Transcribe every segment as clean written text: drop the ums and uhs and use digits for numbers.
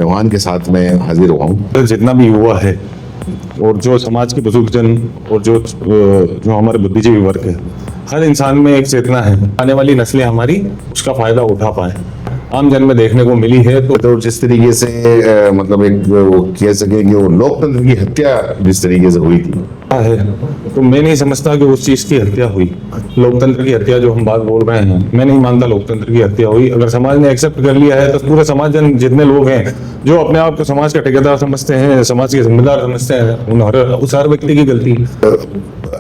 मेहमान के साथ मैं हाजिर हुआ हूँ। जितना भी युवा है और जो समाज के बुजुर्गजन और जो हमारे बुद्धिजीवी वर्ग है, हर इंसान में एक चेतना है, आने वाली नस्लें हमारी उसका फायदा उठा पाए। आम जन में देखने को मिली है तो जिस तरीके से मतलब एक वो कह सके कि वो लोकतंत्र की हत्या जिस तरीके से हुई थी तो मैं नहीं समझता कि उस चीज की हत्या हुई। लोकतंत्र की हत्या जो हम बात बोल रहे हैं, मैं नहीं मानता लोकतंत्र की हत्या हुई। अगर समाज ने एक्सेप्ट कर लिया है तो पूरे समाज जन जितने लोग हैं जो अपने आप को समाज का ठेकेदार समझते हैं, समाज के जिम्मेदार समझते हैं, उस हर व्यक्ति की गलती है।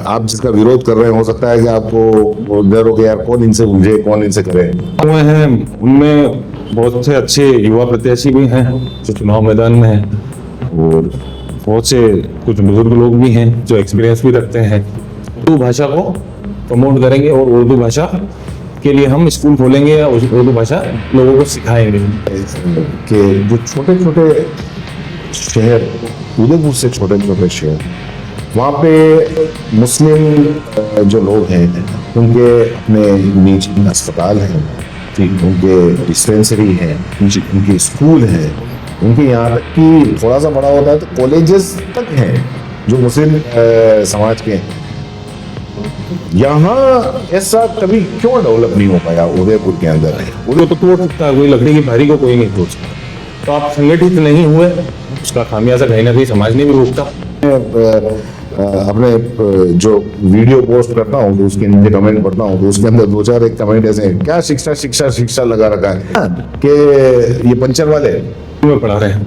आप जिसका विरोध कर रहे हैं, हो सकता है कि आपको डर हो कि यार कौन इनसे उलझे, कौन इनसे करे। हुए हैं उनमें बहुत से अच्छे युवा प्रत्याशी भी हैं जो चुनाव मैदान में हैं, और बहुत से कुछ बुजुर्ग लोग भी हैं जो एक्सपीरियंस भी रखते हैं। उर्दू भाषा को प्रमोट करेंगे और उर्दू भाषा के लिए हम स्कूल खोलेंगे या उर्दू भाषा लोगों को सिखाएंगे। कि जो छोटे छोटे शहर, उदयपुर से छोटे छोटे शहर, वहाँ पे मुस्लिम जो लोग हैं उनके अपने निजी अस्पताल हैं, ठीक, उनके डिस्पेंसरी हैं, उनके स्कूल हैं, उनके यहाँ तक कि थोड़ा सा बड़ा होता है तो कॉलेजेस तक हैं जो मुस्लिम समाज के हैं। यहाँ ऐसा कभी क्यों डेवलप नहीं हो पाया उदयपुर के अंदर? वो तो तोड़ सकता है, कोई लकड़ी की भारी को कोई नहीं तोड़ सकता। तो आप संगठित नहीं हुए, उसका खामियाजा कहीं ना कहीं समाज ने भी रोकता। अपने जो वीडियो पोस्ट करता हूँ तो उसके नीचे कमेंट पढ़ता हूँ तो उसके अंदर दो चार एक कमेंट ऐसे हैं, क्या शिक्षा शिक्षा शिक्षा लगा रखा है कि ये पंचर वाले में पढ़ा रहे हैं,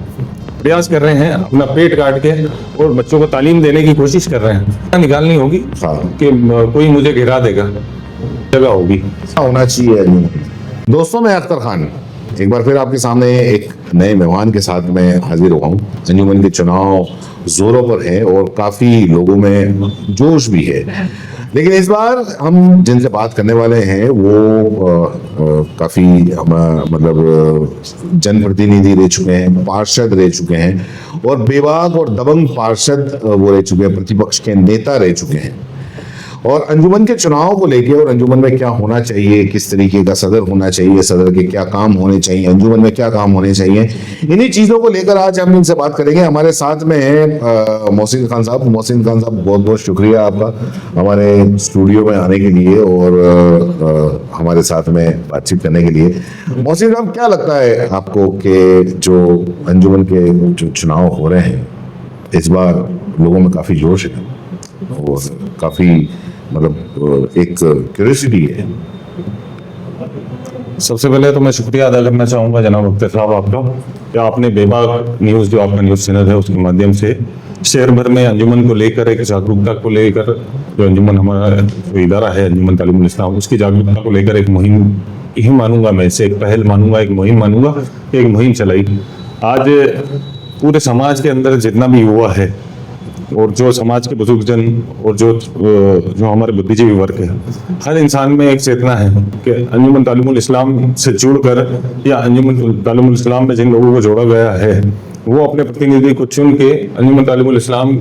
प्रयास कर रहे हैं अपना पेट काट के और बच्चों को तालीम देने की कोशिश कर रहे हैं। निकालनी होगी कि कोई मुझे गिरा देगा, जगह होगी होना चाहिए। दोस्तों, मैं अख्तर खान एक बार फिर आपके सामने एक नए मेहमान के साथ मैं हाजिर हुआ हूँ। अंजुमन के चुनाव जोरों पर है और काफी लोगों में जोश भी है, लेकिन इस बार हम जिनसे बात करने वाले हैं वो काफी मतलब जनप्रतिनिधि रह चुके हैं, पार्षद रह चुके हैं और बेबाक और दबंग पार्षद वो रह चुके हैं, प्रतिपक्ष के नेता रह चुके हैं। और अंजुमन के चुनाव को लेके और अंजुमन में क्या होना चाहिए, किस तरीके का सदर होना चाहिए, सदर के क्या काम होने चाहिए, अंजुमन में क्या काम होने चाहिए, इन्हीं चीज़ों को लेकर आज हम इनसे बात करेंगे। हमारे साथ में है मोहसिन खान साहब। मोहसिन खान साहब, बहुत बहुत शुक्रिया आपका हमारे स्टूडियो में आने के लिए और हमारे साथ में बातचीत करने के लिए। मोहसिन साहब, क्या लगता है आपको कि जो अंजुमन के जो चुनाव हो रहे हैं इस बार लोगों में काफ़ी जोश है और काफ़ी मतलब एक क्यूरियोसिटी है? सबसे पहले तो मैं शुक्रिया अदा करना चाहूँगा जनाब अख्तर साहब आपका, कि आपने बेबाक न्यूज़ जो आपका न्यूज़ चैनल है उसके माध्यम से शहर भर में अंजुमन को लेकर, एक जागरूकता को लेकर, जो अंजुमन हमारा जो इदारा है अंजुमन तालीमुल इस्लाम, उसकी जागरूकता को लेकर एक मुहिम ही मानूंगा, मैं इसे एक पहल मानूंगा, एक मुहिम मानूंगा, एक मुहिम चलाई। आज पूरे समाज के अंदर जितना भी युवा है और जो समाज के बुजुर्गजन और जो हमारे बुद्धिजीवी वर्ग है, हर इंसान में एक चेतना है कि अंजुमन तालीमुल इस्लाम से जुड़कर या अंजुमन तालीमुल इस्लाम में जिन लोगों को जोड़ा गया है वो अपने प्रतिनिधि को चुन के अंजुमन तालीमुल इस्लाम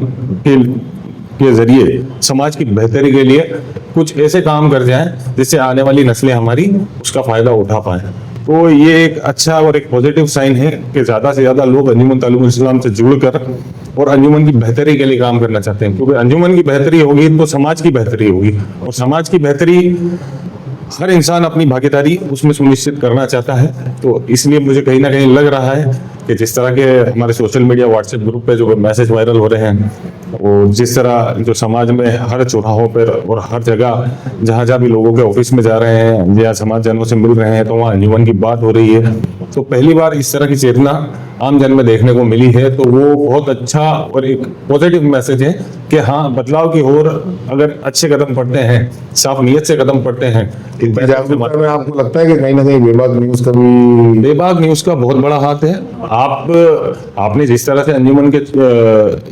के जरिए समाज की बेहतरी के लिए कुछ ऐसे काम कर जाएं जिससे आने वाली नस्लें हमारी उसका फायदा उठा पाएं। तो ये एक अच्छा और एक पॉजिटिव साइन है कि ज़्यादा से ज़्यादा लोग अंजुमन तालीमुल इस्लाम से जुड़कर और अंजुमन की बेहतरी के लिए काम करना चाहते हैं, क्योंकि अंजुमन की बेहतरी होगी तो समाज की बेहतरी होगी और समाज की बेहतरी हर इंसान अपनी भागीदारी उसमें सुनिश्चित करना चाहता है। तो इसलिए मुझे कहीं ना कहीं लग रहा है कि जिस तरह के हमारे सोशल मीडिया व्हाट्सएप ग्रुप पे जो मैसेज वायरल हो रहे हैं और जिस तरह जो समाज में हर चौराहों पर और हर जगह जहाँ जहाँ भी लोगों के ऑफिस में जा रहे हैं या समाज जनों से मिल रहे हैं तो वहाँ अंजुमन की बात हो रही है, तो पहली बार इस तरह की चेतना आम जन में देखने को मिली है। तो वो बहुत अच्छा और एक पॉजिटिव मैसेज है कि हाँ, बदलाव की ओर अगर अच्छे कदम पड़ते हैं, साफ नीयत से कदम पड़ते हैं। में आपको लगता है कि कहीं ना कहीं बेबाक न्यूज़ का भी, बेबाक न्यूज़ का बहुत बड़ा हाथ है। आपने जिस तरह से अंजुमन के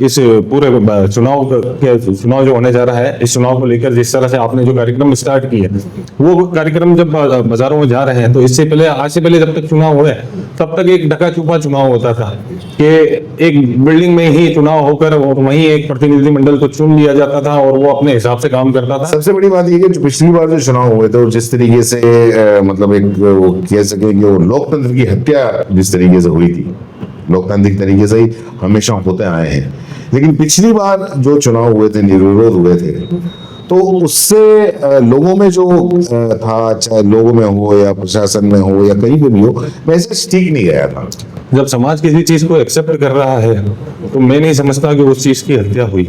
इस पूरे चुनाव जो होने जा रहा है, इस चुनाव को लेकर जिस तरह से आपने जो कार्यक्रम स्टार्ट किए, वो कार्यक्रम जब बाजारों में जा रहे हैं तो इससे पहले, आज से पहले जब तक चुनाव हुए तब तक एक ढका छुपा चुनाव होता था कि एक बिल्डिंग में ही चुनाव होकर और वहीं एक प्रतिनिधि मंडल को चुन लिया जाता था और वो अपने हिसाब से काम करता था। सबसे बड़ी बात यह कि पिछली बार जो चुनाव हुए थे जिस तरीके से मतलब एक वो कह सके कि वो लोकतंत्र की हत्या जिस तरीके से हुई थी लोकतांत्रिक तरीके से ही हमेशा होते आए हैं। लेकिन पिछली बार जो चुनाव हुए थे, निर्विरोध हुए थे, तो उससे लोगों में जो था, चाहे लोगों में हो या प्रशासन में हो या कहीं पे भी हो, मैसेज ठीक नहीं गया था। जब समाज किसी चीज को एक्सेप्ट कर रहा है तो मैं नहीं समझता कि उस चीज की हत्या हुई।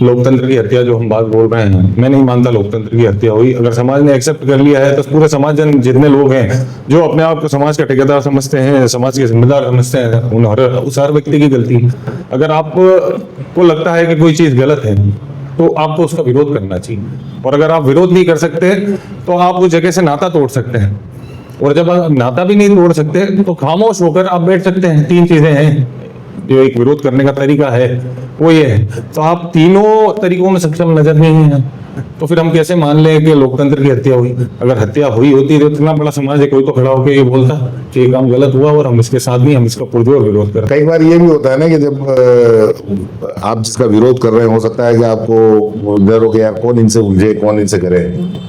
लोकतंत्र की हत्या जो हम बात बोल रहे हैं, मैं नहीं मानता लोकतंत्र की हत्या हुई। अगर समाज ने एक्सेप्ट कर लिया है तो पूरे समाज जन जितने लोग हैं जो अपने आप को समाज का ठेकेदार समझते हैं, समाज के जिम्मेदार समझते हैं, उस हर व्यक्ति की गलती। अगर आपको लगता है कि कोई चीज गलत है तो आपको उसका विरोध करना चाहिए, और अगर आप विरोध नहीं कर सकते तो आप उस जगह से नाता तोड़ सकते हैं, और जब आप नाता भी नहीं तोड़ सकते तो खामोश होकर आप बैठ सकते हैं। 3 चीजें हैं जो एक विरोध करने का तरीका है, वो ये है। तो आप तीनों तरीकों में सक्षम नजर नहीं है, तो फिर हम कैसे मान लें कि लोकतंत्र की हत्या हुई? अगर हत्या हुई होती तो इतना बड़ा समाज है, कोई तो खड़ा होकर ये बोलता कि ये काम गलत हुआ और हम इसके साथ नहीं, हम इसका पुरजोर विरोध कर। कई बार ये भी होता है ना कि जब आप जिसका विरोध कर रहे हैं, हो सकता है कि आपको डर हो कि यार कौन इनसे उलझे, कौन इनसे करे।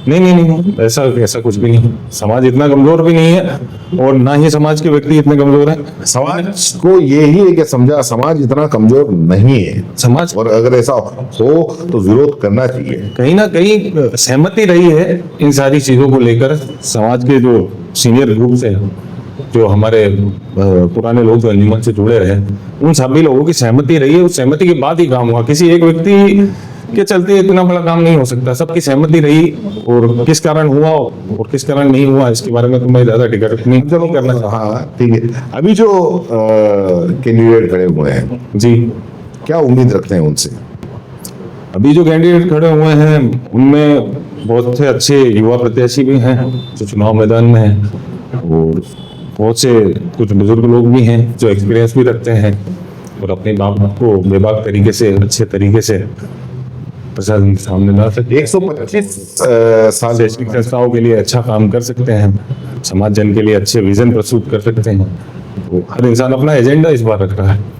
नहीं, ऐसा कुछ भी नहीं। समाज इतना कमजोर भी नहीं है और ना ही समाज के व्यक्ति इतने कमजोर हैं। समाज को यही है कि समझा समाज इतना कमजोर नहीं है समाज, और अगर ऐसा हो तो विरोध करना चाहिए। कहीं ना कहीं सहमति रही है इन सारी चीजों को लेकर। समाज के जो सीनियर ग्रुप से, जो हमारे पुराने लोग जो अंजुमन से जुड़े रहे, उन सभी लोगों की सहमति रही है। उस सहमति के बाद ही काम हुआ। किसी एक व्यक्ति के चलते इतना बड़ा काम नहीं हो सकता। सबकी सहमति रही, और किस कारण हुआ और किस कारण नहीं हुआ इसके बारे में तो मैं ज्यादा टिकट चलो करना चाहता। हाँ ठीक है। अभी जो कैंडिडेट खड़े हुए हैं जी, क्या उम्मीद रखते हैं उनसे? अभी जो कैंडिडेट खड़े हुए हैं उनमें बहुत से अच्छे युवा प्रत्याशी भी हैं जो चुनाव मैदान में हैं, और बहुत से कुछ बुजुर्ग लोग भी हैं जो एक्सपीरियंस भी रखते हैं और अपने बाप को बेबाक तरीके से, अच्छे तरीके से प्रशासन के सामने ला सकते हैं। 125 साल शैक्षणिक संस्थाओं के लिए अच्छा काम कर सकते हैं, समाज जन के लिए अच्छे विजन प्रस्तुत कर सकते हैं। तो हर इंसान अपना एजेंडा इस बार रख रहा है।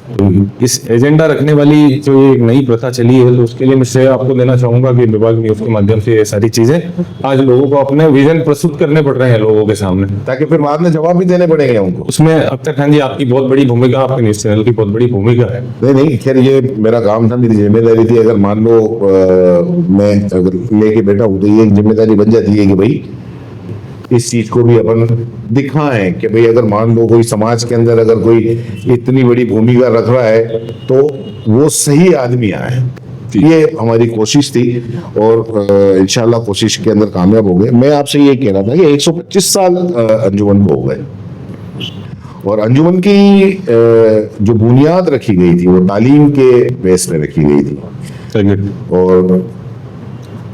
तो इस एजेंडा रखने वाली जो एक नई प्रथा चली है, तो उसके लिए मैं श्रेय आपको देना चाहूंगा कि विभाग न्यूज के माध्यम से ये सारी चीजें आज लोगों को अपने विजन प्रस्तुत करने पड़ रहे हैं लोगों के सामने, ताकि फिर बाद में जवाब भी देने पड़ेंगे उनको। उसमें अख्तर खान जी आपकी बहुत बड़ी भूमिका, आपके न्यूज चैनल की बहुत बड़ी भूमिका है। नहीं, खैर ये मेरा काम था, मेरी जिम्मेदारी थी। अगर मान लो मैं अगर लेके बैठा हूँ तो ये जिम्मेदारी बन जाती है कि भाई इस चीज को भी अपन दिखाएं कि भाई अगर मान लो कोई समाज के अंदर अगर कोई इतनी बड़ी भूमिका रख रहा है तो वो सही आदमी आए। ये हमारी कोशिश थी और इंशाल्लाह कोशिश के अंदर कामयाब हो गए। मैं आपसे ये कह रहा था कि 125 साल अंजुमन को हो गए, और अंजुमन की जो बुनियाद रखी गई थी वो तालीम के बेस पे रखी गई थी, और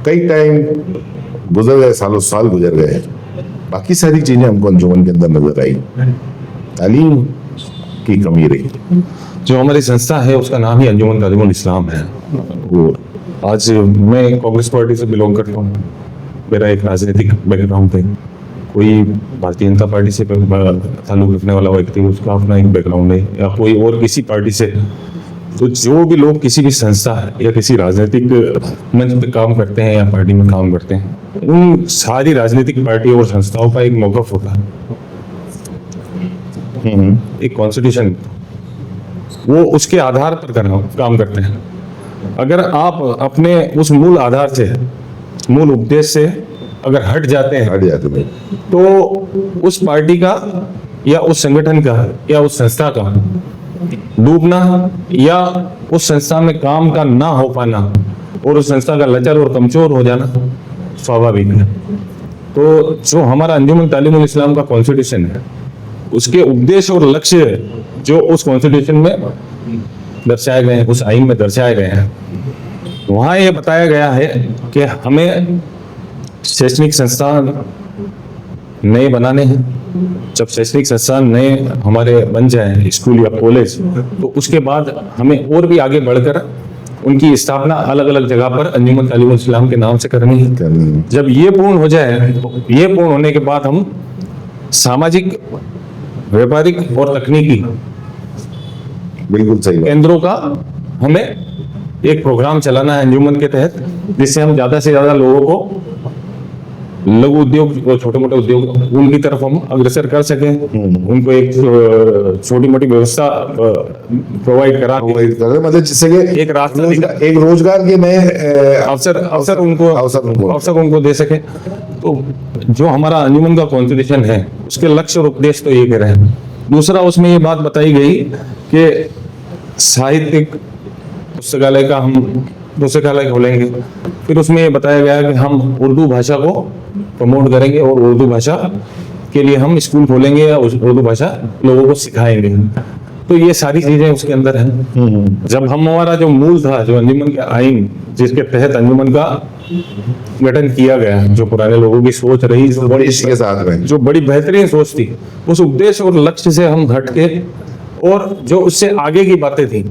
कई टाइम गुजर गए, सालों साल गुजर गए, बाकी सारी चीजें हमको अंजुमन के अंदर नजर आई, तालीम की कमी रही। जो हमारी संस्था है उसका नाम ही अंजुमन तालीमुल इस्लाम है। और आज मैं कांग्रेस पार्टी से बिलोंग करता हूँ, मेरा एक राजनीतिक बैकग्राउंड है। कोई भारतीय जनता पार्टी से ताल्लुक रखने वाला व्यक्ति, उसका अपना एक बैकग्राउंड है, या कोई और किसी पार्टी से। तो जो भी लोग किसी भी संस्था या किसी राजनीतिक मंच पे काम करते हैं या पार्टी में काम करते हैं, उन सारी राजनीतिक पार्टी और संस्थाओं का एक मौक़िफ़ होता है, एक कॉन्स्टिट्यूशन, वो उसके आधार पर काम करते हैं। अगर आप अपने उस मूल आधार से, मूल उपदेश से अगर हट जाते हैं तो उस पार्टी का या उस संगठन का या उस संस्था का डूबना या उस संस्था में काम का ना हो पाना और उस संस्था का लचर और कमजोर हो जाना स्वाभाविक है। तो जो हमारा अंजुमन तालीमुल इस्लाम का कॉन्स्टिट्यूशन है, उसके उद्देश्य और लक्ष्य जो उस कॉन्स्टिट्यूशन में दर्शाए गए हैं, उस आइन में दर्शाए गए हैं, वहाँ ये बताया गया है कि हमें शैक्षणिक संस्थान नए बनाने हैं। जब शैक्षणिक संस्थान नए हमारे बन जाए, स्कूल या कॉलेज, तो उसके बाद हमें और भी आगे बढ़कर उनकी स्थापना अलग अलग जगह पर अंजुमन तालीमुल इस्लाम के नाम से करनी है। जब ये पूर्ण हो जाए, ये पूर्ण होने के बाद हम सामाजिक, व्यापारिक और तकनीकी बिल्कुल सही केंद्रों का हमें एक प्रोग्राम चलाना है अंजुमन के तहत, जिससे हम ज्यादा से ज्यादा लोगों को लघु उद्योग और छोटे मोटे उद्योग उनकी तरफ हम अग्रसर कर सकें, उनको एक छोटी मोटी व्यवस्था प्रोवाइड करा के वही कर रहे हैं, मतलब जिससे कि एक रास्ता एक रोजगार के नए अवसर उनको दे सके। तो जो हमारा अंजुमन का कॉन्स्टिट्यूशन है उसके लक्ष्य और उद्देश्य तो ये कह रहे हैं। दूसरा उसमें ये बात बताई गई कि साहित्यिक पुस्तकालय का हम पुस्तकालय खोलेंगे। फिर उसमें ये बताया गया कि हम उर्दू भाषा को प्रमोट करेंगे और उर्दू भाषा के लिए हम स्कूल खोलेंगे या उर्दू भाषा लोगों को सिखाएंगे। तो ये सारी चीजें उसके अंदर हैं। जब हमारा जो मूल था, जो अंजुमन के आइन जिसके तहत अंजुमन का गठन किया गया, जो पुराने लोगों की सोच रही, जो बड़ी इसके साथ में जो बड़ी बेहतरीन सोच थी, उस उद्देश्य और लक्ष्य से हम हट के और जो उससे आगे की बातें थी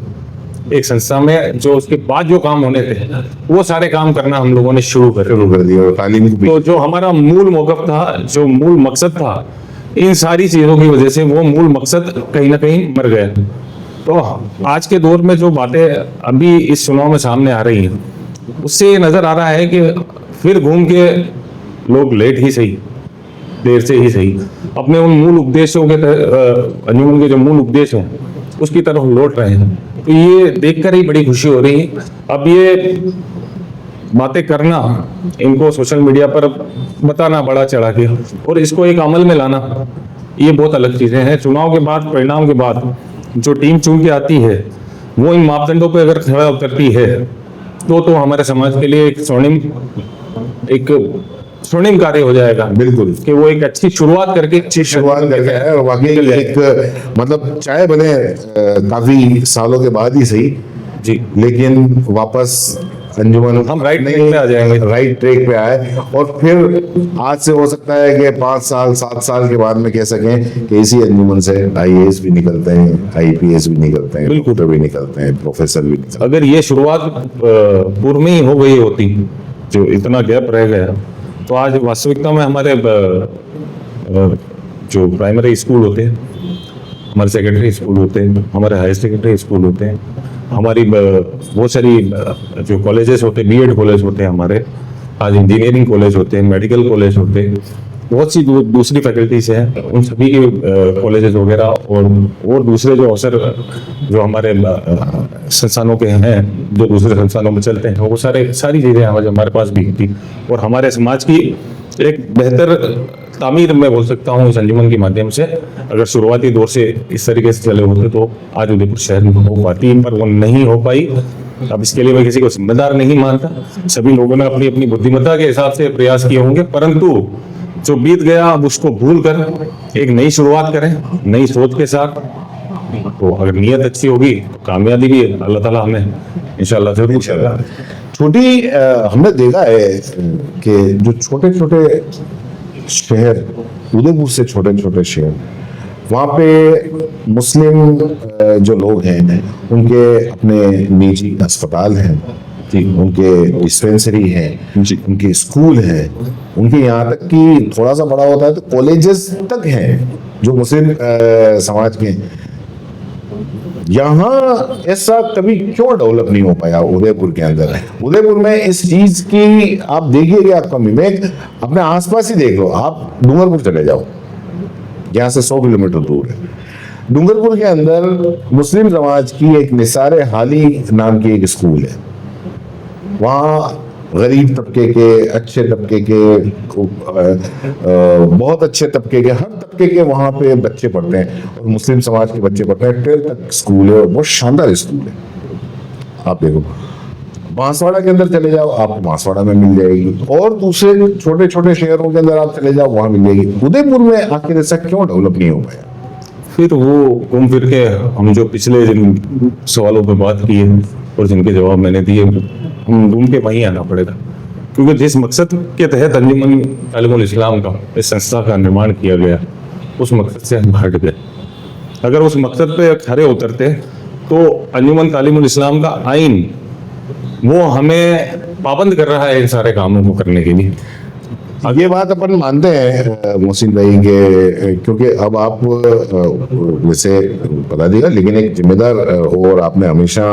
एक संस्था में, जो उसके बाद जो काम होने थे वो सारे काम करना हम लोगों ने शुरू कर दिया। और तालीम की तो जो हमारा मूल मौक़िफ़ था, जो मूल मकसद था, इन सारी चीजों की वजह से वो मूल मकसद कहीं ना कहीं मर गया। तो आज के दौर में जो बातें अभी इस चुनाव में सामने आ रही हैं, उससे ये नजर आ रहा है कि फिर घूम के लोग लेट ही सही, देर से ही सही, अपने उन मूल उद्देश्यों के अंजुमन के जो मूल उद्देश्य हैं उसकी तरफ लौट रहे हैं। तो ये देखकर ही बड़ी खुशी हो रही है। अब ये बातें करना, इनको सोशल मीडिया पर बताना बड़ा चढ़ा के, और इसको एक अमल में लाना, ये बहुत अलग चीजें हैं। चुनाव के बाद, परिणाम के बाद जो टीम चुन के आती है वो इन मापदंडों पर अगर खरा उतरती है तो हमारे समाज के लिए एक स्वर्णिम कार्य हो जाएगा। बिल्कुल, कि वो एक अच्छी शुरुआत करके है। और वाकई एक मतलब चाहे बने काफी सालों के बाद ही सही जी, लेकिन वापस अंजुमन हम राइट ट्रैक पे आ जाएंगे, राइट ट्रैक पे आए। और फिर आज से हो सकता है कि 5 साल 7 साल के बाद में कह सकें कि इसी अंजुमन से IAS भी निकलते हैं, IPS भी निकलते हैं, डॉक्टर भी निकलते हैं, प्रोफेसर भी निकलते हैं। अगर ये शुरुआत पूर्व में ही हो गई होती, जो इतना गैप रह गया, तो आज वास्तविकता में हमारे जो प्राइमरी स्कूल होते हैं, हमारे सेकेंडरी स्कूल होते हैं, हमारे हायर सेकेंडरी स्कूल होते हैं, हमारी बहुत सारी जो कॉलेजेस होते हैं, BEd कॉलेज होते हैं हमारे, आज इंजीनियरिंग कॉलेज होते हैं, मेडिकल कॉलेज होते हैं, बहुत सी दूसरी फैकल्टीज हैं, उन सभी के कॉलेजेस वगैरह और दूसरे जो अवसर जो हमारे संस्थानों के हैं, जो दूसरे संस्थानों में चलते हैं, वो सारी चीज़ें हमारे पास भी थी। और हमारे समाज की एक बेहतर तामीर मैं बोल सकता हूँ इस अंजुमन के माध्यम से, अगर शुरुआती दौर से इस तरीके से चले होते तो आज उदयपुर शहर में हो पाती, पर वो नहीं हो पाई। अब इसके लिए मैं किसी को जिम्मेदार नहीं मानता, सभी लोगों ने अपनी अपनी बुद्धिमत्ता के हिसाब से प्रयास किए होंगे, परंतु जो बीत गया अब उसको भूल कर एक नई शुरुआत करें, नई सोच के साथ। तो अगर नीयत अच्छी होगी तो कामयाबी भी अल्लाह ताला हमें इंशाल्लाह जरूर देगा। छोटी हमने देखा है कि जो छोटे छोटे शहर, उदयपुर से छोटे छोटे शहर, वहाँ पे मुस्लिम जो लोग हैं उनके अपने निजी अस्पताल हैं जी, उनके डिस्पेंसरी हैं जी, उनके स्कूल हैं, उनके यहाँ तक कि थोड़ा सा बड़ा होता है तो कॉलेजेस तक हैं जो मुस्लिम समाज के। यहाँ ऐसा कभी क्यों डेवलप नहीं हो पाया उदयपुर के अंदर? उदयपुर में इस चीज की आप देखिएगा, आपका विवेक अपने आसपास ही देख लो। आप डूंगरपुर चले जाओ, यहाँ से 100 किलोमीटर दूर है। डूंगरपुर के अंदर मुस्लिम समाज की एक निसार हाली नाम की एक स्कूल है। वहाँ गरीब तबके के, अच्छे तबके के, बहुत अच्छे तबके के, हर तबके के वहाँ पे बच्चे पढ़ते हैं और मुस्लिम समाज के बच्चे पढ़ते हैं। 12th तक स्कूल है और बहुत शानदार स्कूल है। आप देखो बांसवाड़ा के अंदर चले जाओ, आपको बांसवाड़ा में मिल जाएगी, और दूसरे छोटे छोटे शहरों के अंदर आप चले जाओ, वहाँ मिल जाएगी। उदयपुर में आखिर ऐसा क्यों डेवलप नहीं हो पाया? फिर वो घूम फिर के हम जो पिछले जिन सवालों पर बात की है और जिनके जवाब मैंने दिए, हम घूम के वहीं आना पड़ेगा, क्योंकि जिस मकसद के तहत अंजुमन तालीमुल इस्लाम का इस संस्था का निर्माण किया गया, उस मकसद से हम हट गए। अगर उस मकसद पे खरे उतरते तो अंजुमन तालीमुल इस्लाम का आइन वो हमें पाबंद कर रहा है इन सारे कामों को करने के लिए। ये बात अपन मानते हैं मोहसिन भाई के, क्योंकि अब आप वैसे बता दिया, लेकिन एक जिम्मेदार हो और आपने हमेशा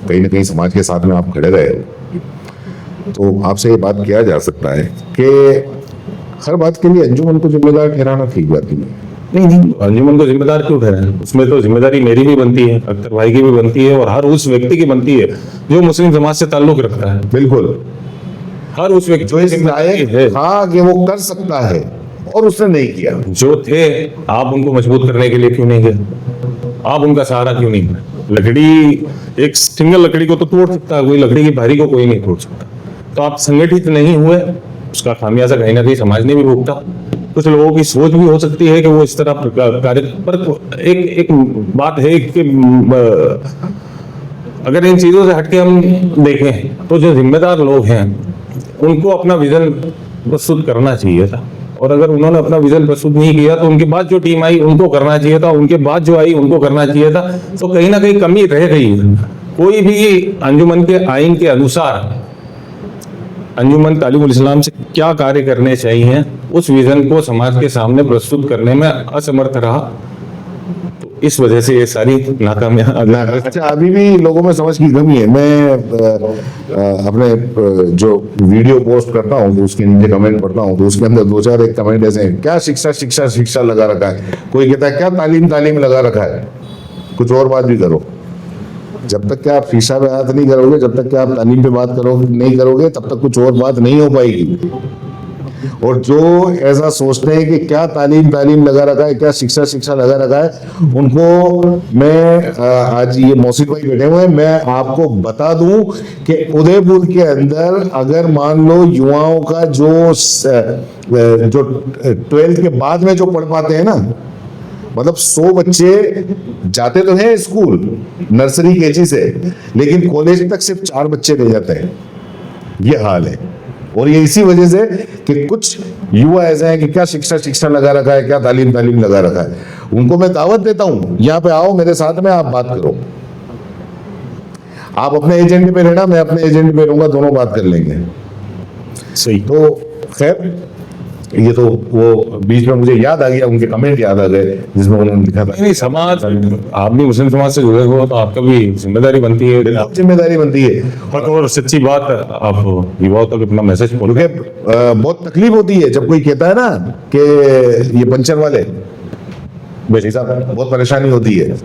कहीं ना कहीं समाज के साथ में आप खड़े रहे हो, तो आपसे ये बात किया जा सकता है कि हर बात के लिए अंजुमन को जिम्मेदार ठहराना ठीक बात नहीं। नहीं, अंजुमन को जिम्मेदार क्यों ठहराएं? उसमें तो जिम्मेदारी मेरी भी बनती है, अख्तर भाई की भी बनती है, और हर उस व्यक्ति की बनती है जो मुस्लिम समाज से ताल्लुक रखता है। बिल्कुल, हर उस व्यक्ति जो इस लायक था कि वो कर सकता है और उसने नहीं किया। जो थे, आप उनको मजबूत करने के लिए क्यों नहीं गए? आप उनका सहारा क्यों नहीं बने? लकड़ी, एक सिंगल लकड़ी को तो तोड़ सकता है कोई, लकड़ी की भारी को कोई नहीं तोड़ सकता। तो आप संगठित नहीं हुए, उसका खामियाजा कहीं ना कहीं समाज ने भी भुगता। कुछ लोगों की सोच भी हो सकती है कि वो इस तरह कार्य, पर एक बात है कि अगर इन चीजों से हटके हम देखें तो जो जिम्मेदार लोग हैं उनको अपना विजन प्रस्तुत करना चाहिए था, और अगर उन्होंने अपना विजन प्रस्तुत नहीं किया तो उनके बाद जो टीम आई उनको करना चाहिए था, उनके बाद जो आई उनको करना चाहिए था। तो कहीं ना कहीं कमी रह गई है। कोई भी अंजुमन के आइन के अनुसार अंजुमन तालीमुल इस्लाम से क्या कार्य करने चाहिए, उस विजन को समाज के सामने प्रस्तुत करने में असमर्थ रहा, तो इस वजह से ये सारी नाकामयाबी। अच्छा, अभी भी लोगों में समझ की कमी है। मैं अपने जो वीडियो पोस्ट करता हूँ तो उसके नीचे कमेंट पढ़ता हूँ, तो उसके अंदर दो चार एक कमेंट ऐसे हैं, क्या शिक्षा शिक्षा शिक्षा लगा रखा है। कोई कहता है क्या तालीम तालीम लगा रखा है, कुछ और बात भी करो। जब तक कि आप शीशा पे हाथ नहीं करोगे, जब तक कि आप तालीम पे बात नहीं करोगे, तब तक कुछ और बात नहीं हो पाएगी। और जो ऐसा सोचते हैं कि क्या तालीम तालीम लगा रखा है, क्या शिक्षा शिक्षा लगा रखा है, उनको मैं आज ये मौसिफ भाई बैठे हुए हैं, मैं आपको बता दूं कि उदयपुर के अंदर अगर मान लो युवाओं का जो 12th के बाद में जो पढ़ पाते हैं ना, मतलब 100 बच्चे जाते तो हैं स्कूल नर्सरी केजी से, लेकिन कॉलेज तक सिर्फ 4 बच्चे रह जाते हैं। ये हाल है। और ये इसी वजह से कि कुछ युवा ऐसे हैं कि क्या शिक्षा शिक्षा लगा रखा है, क्या तालीम तालीम लगा रखा है। उनको मैं दावत देता हूं, यहाँ पे आओ मेरे साथ में, आप बात करो। आप अपने एजेंडे पे रहना, मैं अपने एजेंडे पे रहूंगा, दोनों बात कर लेंगे। सही। तो खैर, ये तो वो बीच में मुझे याद आ गया, उनके कमेंट याद आ गए जिसमें उन्होंने लिखा था। नहीं, समाज, आप भी मुस्लिम समाज से जुड़े हो तो आपका भी जिम्मेदारी बनती है, जिम्मेदारी बनती है। और सच्ची बात, आप युवाओं तक अपना मैसेज पहुंचे। बहुत तकलीफ होती है जब कोई कहता है ना कि ये पंचर वाले, भाई साहब बहुत परेशानी होती है।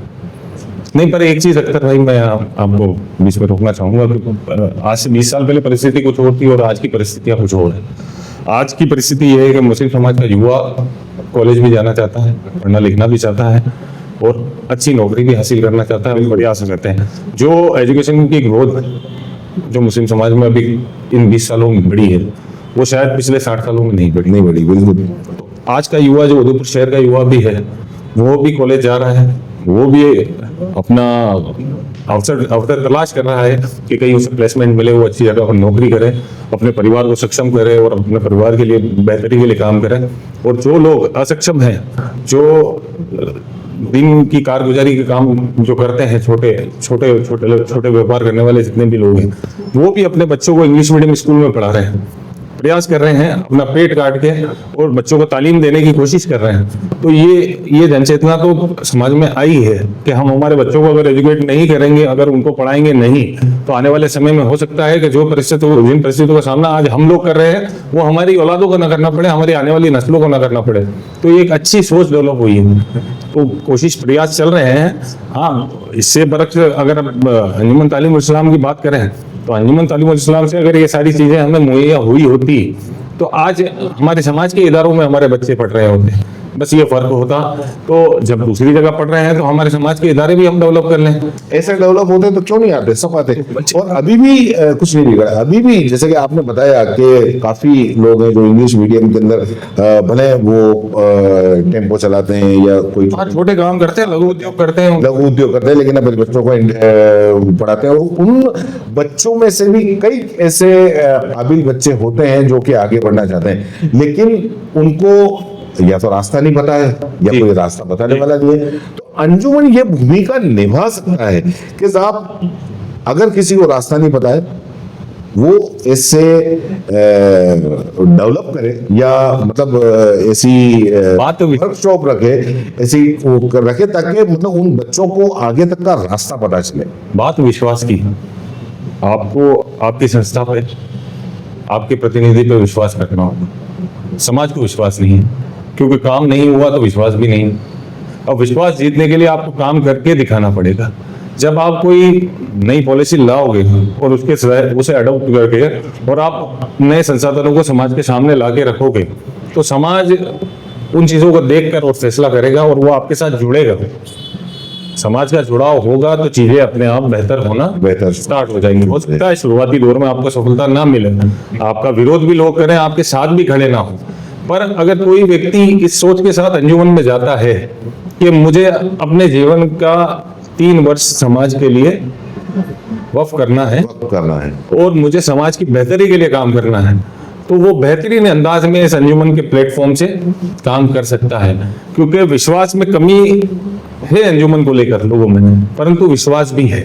नहीं, पर एक चीज अख्तर भाई मैं आपको बीच में रोकना चाहूंगा। आज से 20 साल पहले परिस्थिति कुछ और थी और आज की परिस्थितियां कुछ और है। आज की परिस्थिति यह है कि मुस्लिम समाज का युवा कॉलेज भी जाना चाहता है, पढ़ना लिखना भी चाहता है और अच्छी नौकरी भी हासिल करना चाहता है, प्रयास करते हैं। जो एजुकेशन की ग्रोथ जो मुस्लिम समाज में अभी इन 20 सालों में बढ़ी है, वो शायद पिछले 60 सालों में नहीं बढ़ी। बिल्कुल। आज का युवा जो उदयपुर शहर का युवा भी है, वो भी कॉलेज जा रहा है, वो भी अपना अवसर तलाश कर रहा है कि कहीं उसे प्लेसमेंट मिले, वो अच्छी जगह पर नौकरी करे, अपने परिवार को सक्षम करे और अपने परिवार के लिए बेहतरी के लिए काम करे। और जो लोग असक्षम हैं, जो दिन की कारगुजारी के काम जो करते हैं, छोटे व्यापार करने वाले जितने भी लोग हैं, वो भी अपने बच्चों को इंग्लिश मीडियम स्कूल में पढ़ा रहे हैं, प्रयास कर रहे हैं अपना पेट काट के और बच्चों को तालीम देने की कोशिश कर रहे हैं। तो ये जनचेतना तो समाज में आई है कि हम हमारे बच्चों को अगर एजुकेट नहीं करेंगे, अगर उनको पढ़ाएंगे नहीं, तो आने वाले समय में हो सकता है कि जिन परिस्थितियों का सामना आज हम लोग कर रहे हैं वो हमारी औलादों को ना करना पड़े, हमारी आने वाली नस्लों को ना करना पड़े। तो ये एक अच्छी सोच डेवलप हुई है, तो कोशिश प्रयास चल रहे हैं। हाँ, इससे बरक्स अगर अंजुमन तालीमुल इस्लाम की बात करें तो अंजुमन तालीमुल इस्लाम से अगर ये सारी चीजें हमें मुहैया हुई होती तो आज हमारे समाज के इदारों में हमारे बच्चे पढ़ रहे होते। बस ये फर्क होता। तो जब दूसरी जगह पढ़ रहे हैं तो हमारे समाज के इदारे भी हम डेवलप कर लें। ऐसे डेवलप होते तो क्यों नहीं आते, सब आते। और अभी भी कुछ नहीं बिगड़ा। अभी भी जैसे कि आपने बताया कि काफी लोग हैं जो इंग्लिश मीडियम के अंदर भले वो टेम्पो चलाते हैं या कोई छोटे काम करते हैं, लघु उद्योग करते हैं, लेकिन अपने बच्चों को पढ़ाते हैं। और उन बच्चों में से भी कई ऐसे काबिल बच्चे होते हैं जो कि आगे बढ़ना चाहते हैं, लेकिन उनको या तो रास्ता नहीं पता है या कोई रास्ता बताने वाला नहीं है। तो अंजुमन ये भूमिका निभा सकता है कि साहब अगर किसी को रास्ता नहीं पता है वो इससे डेवलप करे या मतलब ऐसी वर्कशॉप रखे, ऐसी रखे ताकि मतलब उन बच्चों को आगे तक का रास्ता पता चले। बात विश्वास की, आपको आपकी संस्था पे, आपके प्रतिनिधि पे विश्वास रखना होगा। समाज को विश्वास नहीं है, क्योंकि काम नहीं हुआ तो विश्वास भी नहीं। अब विश्वास जीतने के लिए आपको काम करके दिखाना पड़ेगा। जब आप कोई नई पॉलिसी लाओगे और उसे अडॉप्ट करके और आप नए संसाधनों को समाज के सामने ला के रखोगे, तो समाज उन चीज़ों को देखकर और फैसला करेगा और वो आपके साथ जुड़ेगा। समाज का जुड़ाव होगा तो चीजें अपने आप बेहतर स्टार्ट हो जाएंगी। हो सकता है शुरुआती दौर में आपको सफलता ना मिले, आपका विरोध भी लोग करें, आपके साथ भी खड़े ना हो, पर अगर कोई व्यक्ति इस सोच के साथ अंजुमन में जाता है कि मुझे अपने जीवन का 3 वर्ष समाज के लिए वक्फ करना है और मुझे समाज की बेहतरी के लिए काम करना है, तो वो बेहतरीन अंदाज में इस अंजुमन के प्लेटफॉर्म से काम कर सकता है। क्योंकि विश्वास में कमी है अंजुमन को लेकर लोगों में, परंतु विश्वास भी है।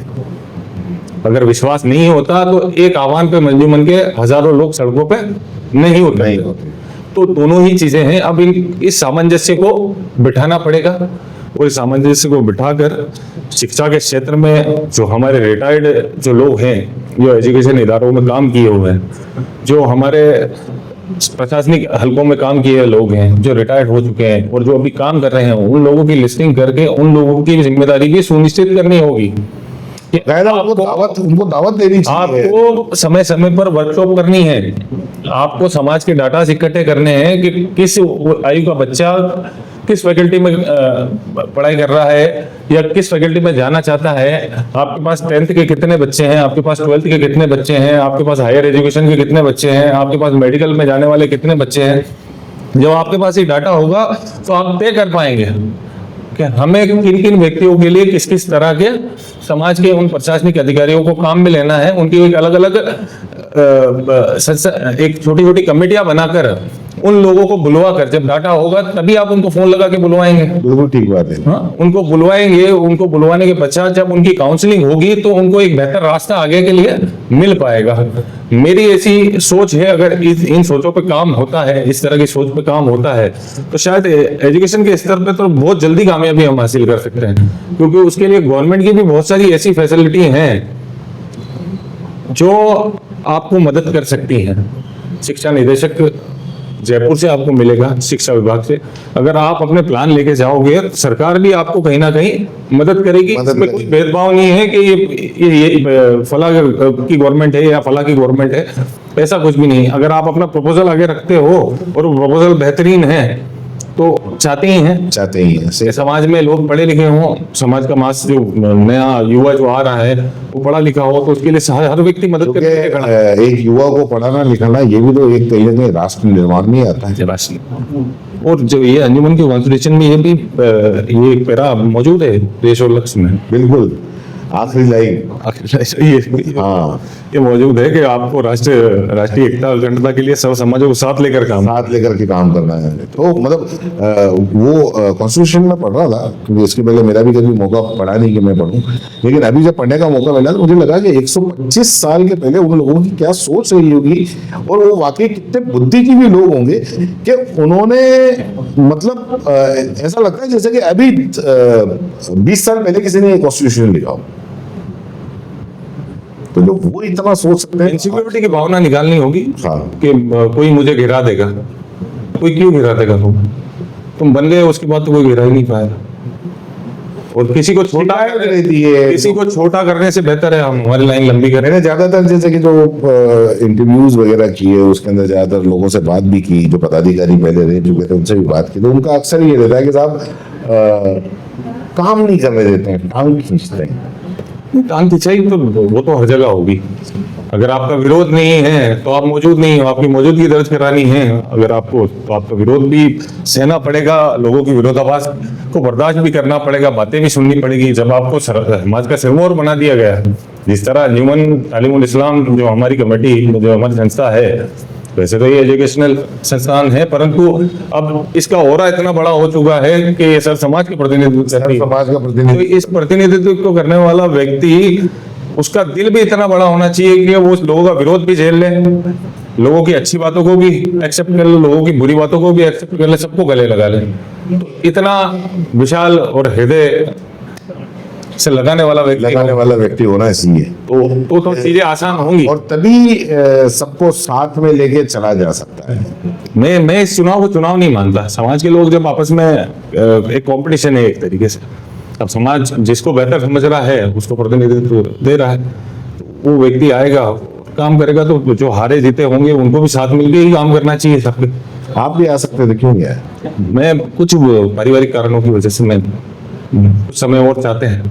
अगर विश्वास नहीं होता तो एक आह्वान पे अंजुमन के हजारों लोग सड़कों पे नहीं होते। तो दोनों ही चीजें हैं। अब इस सामंजस्य को बिठाना पड़ेगा और इस सामंजस्य को बिठाकर शिक्षा के क्षेत्र में जो हमारे रिटायर्ड जो लोग हैं, जो एजुकेशन इदारों में काम किए हुए हैं, जो हमारे प्रशासनिक हलकों में काम किए लोग हैं, जो रिटायर्ड हो चुके हैं और जो अभी काम कर रहे हैं, उन लोगों की लिस्टिंग करके उन लोगों की जिम्मेदारी भी सुनिश्चित करनी होगी। उनको दावत देनी चाहिए। आपको समय समय पर वर्कशॉप करनी है, आपको समाज के डाटा इकट्ठे करने हैं कि किस आयु का बच्चा किस फैकल्टी में पढ़ाई कर रहा है या किस फैकल्टी में जाना चाहता है। आपके पास 10th के कितने बच्चे हैं, आपके पास 12th के कितने बच्चे हैं, आपके पास हायर एजुकेशन के कितने बच्चे हैं, आपके पास मेडिकल में जाने वाले कितने बच्चे हैं। जब आपके पास ये डाटा होगा तो आप तय कर पाएंगे कि हमें किन किन व्यक्तियों के लिए किस किस तरह के समाज के उन प्रशासनिक अधिकारियों को काम में लेना है। उनकी एक अलग अलग एक छोटी छोटी कमेटियां बनाकर उन लोगों को बुलवा कर, जब डाटा होगा तभी आप उनको फोन लगा के बुलवाएंगे। बिल्कुल ठीक बात है। हाँ, उनको बुलवाएंगे। उनको बुलवाने के पश्चात जब उनकी काउंसलिंग होगी तो उनको एक बेहतर रास्ता आगे के लिए मिल पाएगा। मेरी ऐसी सोच है, अगर इन सोचों पे काम होता है, इस तरह की सोच पे काम होता है, तो शायद एजुकेशन के स्तर पे तो बहुत जल्दी कामयाबी हम हासिल कर सकते हैं। क्योंकि उसके लिए गवर्नमेंट की भी बहुत सारी ऐसी फैसिलिटी हैं जो आपको मदद कर सकती हैं। शिक्षा निदेशक जयपुर से आपको मिलेगा, शिक्षा विभाग से। अगर आप अपने प्लान लेके जाओगे तो सरकार भी आपको कहीं ना कहीं मदद करेगी। इसमें कोई भेदभाव नहीं है कि ये फला की गवर्नमेंट है या फला की गवर्नमेंट है, ऐसा कुछ भी नहीं। अगर आप अपना प्रपोजल आगे रखते हो और वो प्रपोजल बेहतरीन है तो चाहते ही हैं समाज में लोग पढ़े लिखे हों, समाज का मास जो नया युवा जो आ रहा है वो पढ़ा लिखा हो, तो उसके लिए हर व्यक्ति मदद करने के लिए खड़ा है। एक युवा को पढ़ाना लिखाना ये भी तो एक कहीं ना कहीं राष्ट्र निर्माण में आता है। और जो ये अंजुमन की कॉन्स्टिट्यूशन में ये भी ये एक पैरा मौजूद है देश और लक्ष्य में। बिल्कुल आखिरी लाइन हाँ ये मौजूद है कि आपको राष्ट्रीय एकता और अखंडता के लिए सब समाजों को साथ लेकर के काम करना है। तो मतलब वो कॉन्स्टिट्यूशन में पढ़ रहा था, क्योंकि इसके पहले मेरा भी कभी मौका पड़ा नहीं कि मैं पढ़ूं, लेकिन अभी जब पढ़ने का मौका मिला तो मुझे लगा कि 125 साल के पहले उन लोगों की क्या सोच रही होगी और वो वाकई कितने बुद्धि की भी लोग होंगे कि उन्होंने मतलब ऐसा लगता है जैसे कि अभी 20 साल पहले किसी ने कॉन्स्टिट्यूशन लिखा हो। तो जो वो इतना सोच सकते हैं, इनसिक्योरिटी की भावना निकालनी होगी। हाँ। कि कोई मुझे गिरा देगा। कोई क्यों गिरा देगा? तुम बन गए, उसके बाद तो कोई गिरा ही नहीं पाएगा। और किसी को छोटा करने से बेहतर है हम हमारी लाइन लंबी करें। मैंने ज्यादातर जैसे कि जो इंटरव्यूज वगैरह किए उसके अंदर ज्यादातर लोगों से बात भी की, जो पदाधिकारी पहले रह चुके थे उनसे भी बात की, तो उनका अक्सर ये रहता है कि साहब काम नहीं करने देते हैं, टांग खींचते हैं। टांग खिंचाई तो वो तो हर जगह होगी। अगर आपका विरोध नहीं है तो आप मौजूद नहीं हो, आपकी मौजूदगी दर्ज करानी है अगर आपको, तो आपका विरोध भी सहना पड़ेगा, लोगों की विरोधाभास को बर्दाश्त भी करना पड़ेगा, बातें भी सुननी पड़ेगी। जब आपको समाज का सिरमौर बना दिया गया, जिस तरह अंजुमन तालीमुल इस्लाम जो हमारी कमेटी जो हमारी संस्था है, वैसे तो ये एजुकेशनल संस्थान है, परंतु अब इसका ओरा इतना बड़ा हो चुका है कि सर समाज के प्रतिनिधित्व, तो इस प्रतिनिधित्व को करने वाला व्यक्ति, उसका दिल भी इतना बड़ा होना चाहिए कि वो लोगों का विरोध भी झेल ले, लोगों की अच्छी बातों को भी एक्सेप्ट कर ले, लोगों की बुरी बातों को भी एक्सेप्ट कर ले, सबको गले लगा ले। तो इतना विशाल और हृदय से लगाने वाला व्यक्ति लगाने वाला व्यक्ति होना चाहिए, तो चीजें आसान होंगी। और तभी सबको साथ में लेके चला जा सकता है। मैं इस चुनाव को चुनाव नहीं मानता। समाज के लोग जब आपस में एक कंपटीशन है एक तरीके से, अब समाज जिसको बेहतर समझ रहा है उसको प्रतिनिधित्व दे रहा है, वो व्यक्ति आएगा काम करेगा, तो जो हारे जीते होंगे उनको भी साथ मिलके ही काम करना चाहिए सबके। आप भी आ सकते थे, क्यों नहीं आए? मैं कुछ पारिवारिक कारणों की वजह से मैं कुछ समय और चाहते हैं।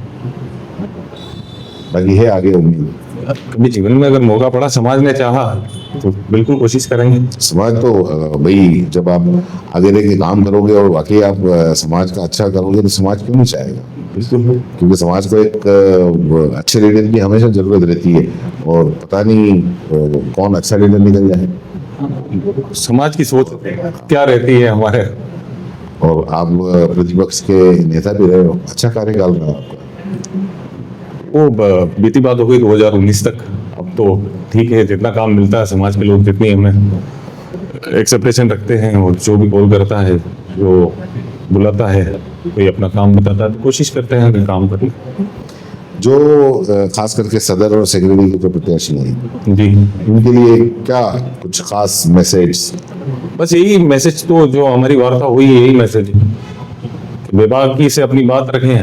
बाकी है आगे उम्मीद। कभी जीवन में अगर मौका पड़ा, समाज ने चाहा, तो बिल्कुल कोशिश करेंगे। समाज तो भाई जब आप आगे लेके काम करोगे और वाकई आप समाज का अच्छा करोगे तो समाज क्यों नहीं चाहेगा? बिल्कुल। क्योंकि समाज को एक अच्छे लीडर की हमेशा जरूरत रहती है, और पता नहीं कौन अच्छा लीडर निकल जाए। समाज की सोच क्या रहती है हमारे। और आप प्रतिपक्ष के नेता भी रहे हो, अच्छा कार्यकाल रहा आपका। वो बीती बात हो गई 2019 तक। अब तो ठीक है, जितना काम मिलता है समाज के लोग जितनी हमें एक्सेप्टेशन रखते हैं, और जो भी कॉल करता है, जो बुलाता है, कोई अपना काम बताता है, तो कोशिश करते हैं कि काम करें। जो खास करके सदर और सेक्रेटरी के जो प्रत्याशी हैं, जी, उनके लिए क्या कुछ खास मैसेज? बस यही मैसेज, तो जो हमारी वार्ता हुई है यही मैसेज है। बेबाकी से अपनी बात रखें,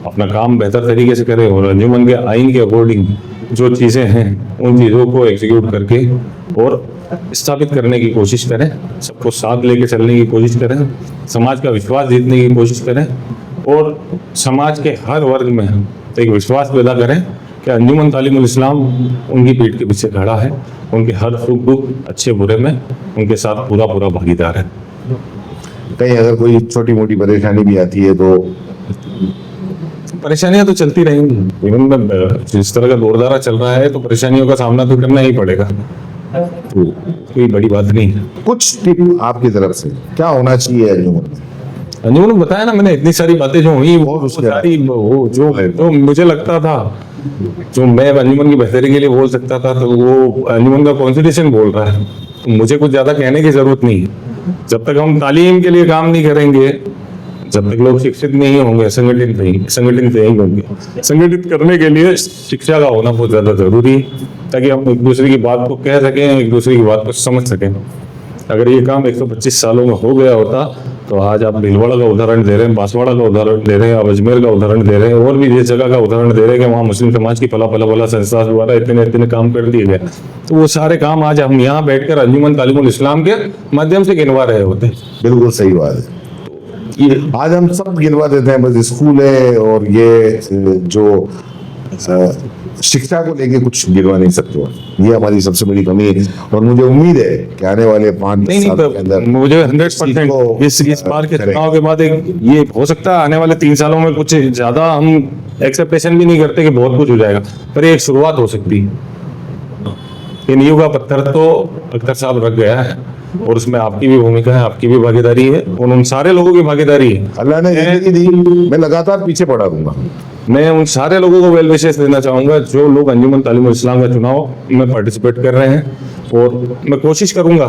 अपना काम बेहतर तरीके से करें, और अंजुमन के आइन के अकॉर्डिंग जो चीज़ें हैं उन चीज़ों को एग्जीक्यूट करके और स्थापित करने की कोशिश करें, सबको साथ लेके चलने की कोशिश करें, समाज का विश्वास जीतने की कोशिश करें, और समाज के हर वर्ग में एक विश्वास पैदा करें कि अंजुमन तालीमुल इस्लाम उनकी पीठ के पीछे खड़ा है, उनके हर सुख दुख अच्छे बुरे में उनके साथ पूरा पूरा भागीदार है। कहीं अगर कोई छोटी मोटी परेशानी भी आती है तो? परेशानियां तो चलती रहेंगी जीवन में, जिस तरह का दौर दौरा चल रहा है तो परेशानियों का सामना तो करना ही पड़ेगा, तो कोई बड़ी बात नहीं है। कुछ टिप आपकी तरफ से क्या होना चाहिए अंजुमन में? अंजुमन ने बताया ना, मैंने इतनी सारी बातें जो हुई वो सारी वो जो मुझे लगता था, जो मैं अंजुमन की बेहतरी के लिए बोल सकता था, तो वो अंजुमन का कॉन्स्टिट्यूशन बोल रहा है, तो मुझे कुछ ज्यादा कहने की जरूरत नहीं है। जब तक हम तालीम के लिए काम नहीं करेंगे, जब तक लोग शिक्षित नहीं होंगे, संगठित नहीं होंगे, संगठित करने के लिए शिक्षा का होना बहुत ज्यादा जरूरी है, ताकि हम एक दूसरे की बात को कह सकें, एक दूसरे की बात को समझ सकें। अगर ये काम 125 सालों में हो गया होता तो आज आप भीलवाड़ा का उदाहरण दे रहे हैं, बांसवाड़ा का उदाहरण दे रहे हैं, आप अजमेर का उदाहरण दे रहे हैं, और भी जिस जगह का उदाहरण दे रहे हैं कि वहाँ मुस्लिम समाज की पला संस्था द्वारा इतने काम कर दिए गए, तो वो सारे काम आज हम यहाँ बैठकर अंजुमन तालीमुल इस्लाम के माध्यम से गिनवा रहे होते। बिल्कुल सही बात है। आज हम सब गिनवा देते हैं, बस स्कूल है और ये जो शिक्षा को लेके कुछ गिनवा नहीं सकते। ये हमारी सबसे बड़ी कमी है, और मुझे उम्मीद है कि आने वाले 5-10 साल के अंदर मुझे 100% इस बार के चुनाव के बाद एक ये हो सकता है आने वाले 3 सालों में कुछ ज्यादा हम एक्सेप्टेशन भी नहीं करते कि बहुत कुछ हो जाएगा, पर एक शुरुआत हो सकती है। इन नींव का पत्थर तो अख्तर साहब रख गया है, और उसमें आपकी भी भूमिका है, आपकी भी भागीदारी है, और उन सारे लोगों की भागीदारी है। अल्लाह ने जिंदगी दी, मैं लगातार पीछे पड़ा दूंगा। मैं उन सारे लोगों को वेल विशेष देना चाहूंगा जो लोग अंजुमन तालीमुल इस्लाम का चुनाव में पार्टिसिपेट कर रहे हैं, और मैं कोशिश करूंगा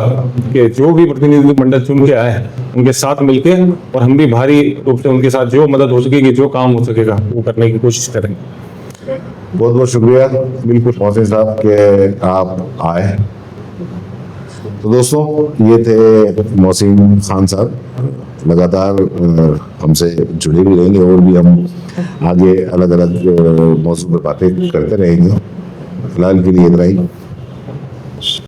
कि जो भी प्रतिनिधिमंडल चुन के आए हैं उनके साथ मिलके, और हम भी भारी रूप से उनके साथ जो मदद हो सकेगी, जो काम हो सकेगा वो करने की कोशिश करेंगे। बहुत बहुत शुक्रिया बिल्कुल मोहसिन साहब के आप आए। तो दोस्तों, ये थे मोहसिन खान साहब, लगातार हमसे जुड़े भी रहेंगे, और भी हम आगे अलग अलग मौजूद पर बातें करते रहेंगे। फिलहाल के लिए इतना ही।